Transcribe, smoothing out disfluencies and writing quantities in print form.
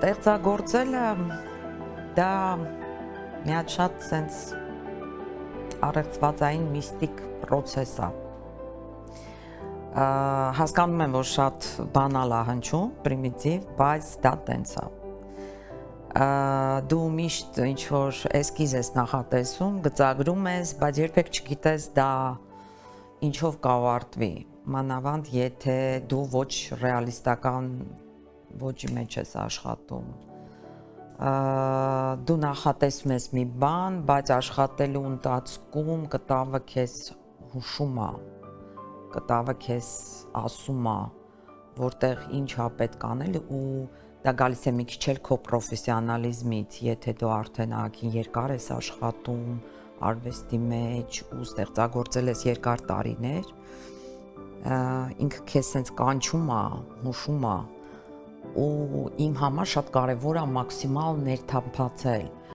Ստեղծագործելը դա մի հատ շատ սենց առեղծվածային միստիկ պրոցես է։ Հասկանում եմ, որ շատ բանալ է հնչում, պրիմիտիվ, բայց դա տենց է։ Դու միշտ ինչ-որ էսքիզ ես նախատեսում, գծագրում ես, բայց երբեք չգիտես դա ինչով կավարտվի, մանավանդ եթե դու ոչ ռեալիստական ոճի մեջ ես աշխատում։ Դու նախատեսում ես մի բան, բայց աշխատելու ընթացքում կտավը քեզ հուշում է, կտավը քեզ ասում է, որտեղ ինչ է պետք անել ու դա գալիս է մի քիչ էլ քո պրոֆեսիոնալիզմից, եթե դու արդեն ահագին երկար ես աշխատում արվեստի մեջ ու ստեղծագործել ես երկար տարիներ, ինքը քեզ սենց կանչում է, հուշում է ու իմ համար շատ կարևոր է մաքսիմալ ներթափանցել